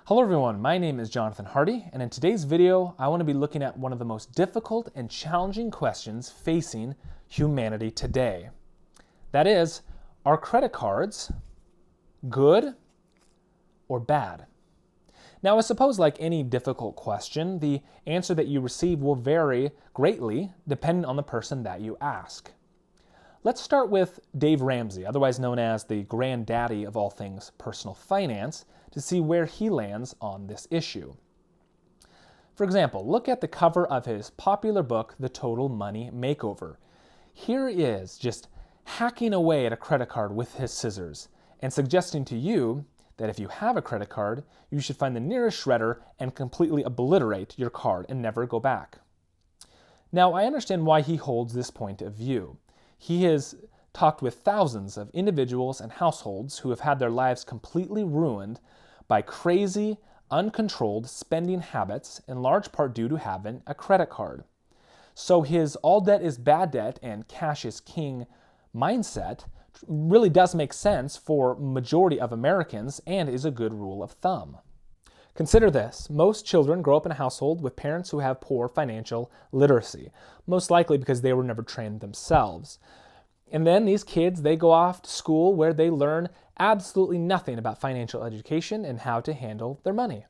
Hello everyone, my name is Jonathan Hardy, and in today's video, I want to be looking at one of the most difficult and challenging questions facing humanity today. That is, are credit cards good or bad? Now, I suppose like any difficult question, the answer that you receive will vary greatly depending on the person that you ask. Let's start with Dave Ramsey, otherwise known as the granddaddy of all things personal finance, to see where he lands on this issue. For example, look at the cover of his popular book, The Total Money Makeover. Here he is, just hacking away at a credit card with his scissors, and suggesting to you that if you have a credit card, you should find the nearest shredder and completely obliterate your card and never go back. Now, I understand why he holds this point of view. He has talked with thousands of individuals and households who have had their lives completely ruined by crazy, uncontrolled spending habits, in large part due to having a credit card. So his all debt is bad debt and cash is king mindset really does make sense for majority of Americans and is a good rule of thumb. Consider this. Most children grow up in a household with parents who have poor financial literacy, most likely because they were never trained themselves. And then these kids, they go off to school where they learn absolutely nothing about financial education and how to handle their money.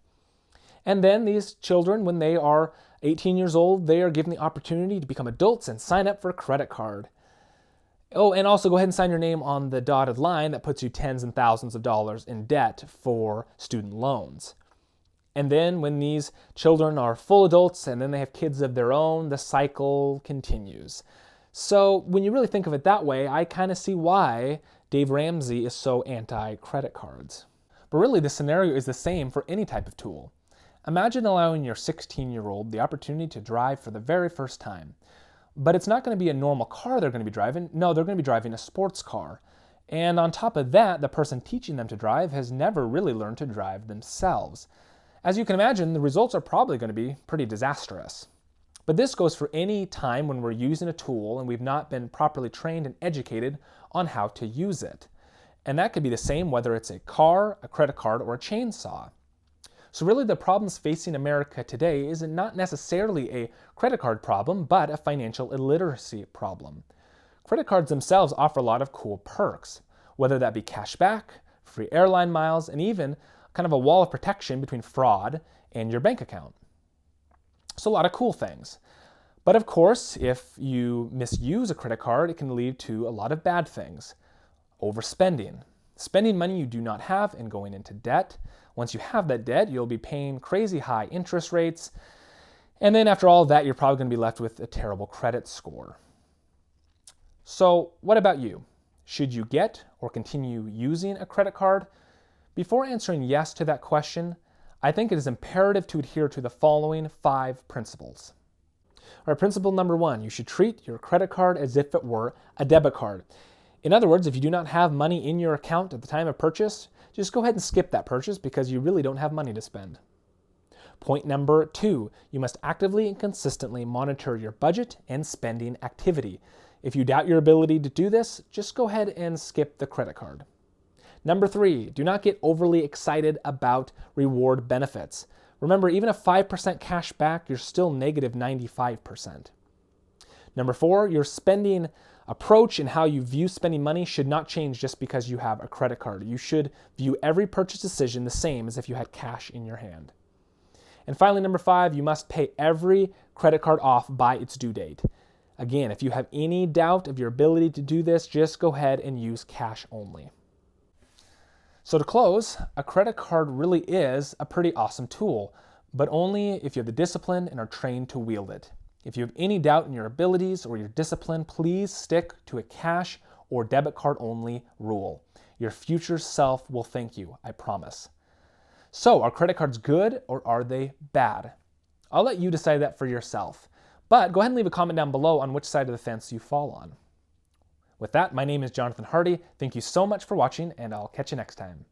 And then these children, when they are 18 years old, they are given the opportunity to become adults and sign up for a credit card. Oh, and also go ahead and sign your name on the dotted line that puts you tens and thousands of dollars in debt for student loans. And then when these children are full adults and then they have kids of their own, the cycle continues. So when you really think of it that way, I kind of see why Dave Ramsey is so anti-credit cards. But really the scenario is the same for any type of tool. Imagine allowing your 16-year-old the opportunity to drive for the very first time. But it's not going to be a normal car they're going to be driving. No, they're going to be driving a sports car. And on top of that, the person teaching them to drive has never really learned to drive themselves. As you can imagine, the results are probably going to be pretty disastrous. But this goes for any time when we're using a tool and we've not been properly trained and educated on how to use it. And that could be the same whether it's a car, a credit card, or a chainsaw. So really the problems facing America today is not necessarily a credit card problem, but a financial illiteracy problem. Credit cards themselves offer a lot of cool perks, whether that be cash back, free airline miles, and even kind of a wall of protection between fraud and your bank account. So a lot of cool things. But of course, if you misuse a credit card, it can lead to a lot of bad things. Overspending. Spending money you do not have and going into debt. Once you have that debt, you'll be paying crazy high interest rates. And then after all of that, you're probably going to be left with a terrible credit score. So what about you? Should you get or continue using a credit card? Before answering yes to that question, I think it is imperative to adhere to the following 5 principles. All right, principle number 1, you should treat your credit card as if it were a debit card. In other words, if you do not have money in your account at the time of purchase, just go ahead and skip that purchase because you really don't have money to spend. Point number 2, you must actively and consistently monitor your budget and spending activity. If you doubt your ability to do this, just go ahead and skip the credit card. Number 3, do not get overly excited about reward benefits. Remember, even a 5% cash back, you're still negative 95%. Number 4, your spending approach and how you view spending money should not change just because you have a credit card. You should view every purchase decision the same as if you had cash in your hand. And finally, number 5, you must pay every credit card off by its due date. Again, if you have any doubt of your ability to do this, just go ahead and use cash only. So to close, a credit card really is a pretty awesome tool, but only if you have the discipline and are trained to wield it. If you have any doubt in your abilities or your discipline, please stick to a cash or debit card only rule. Your future self will thank you, I promise. So are credit cards good or are they bad? I'll let you decide that for yourself, but go ahead and leave a comment down below on which side of the fence you fall on. With that, my name is Jonathan Hardy. Thank you so much for watching, and I'll catch you next time.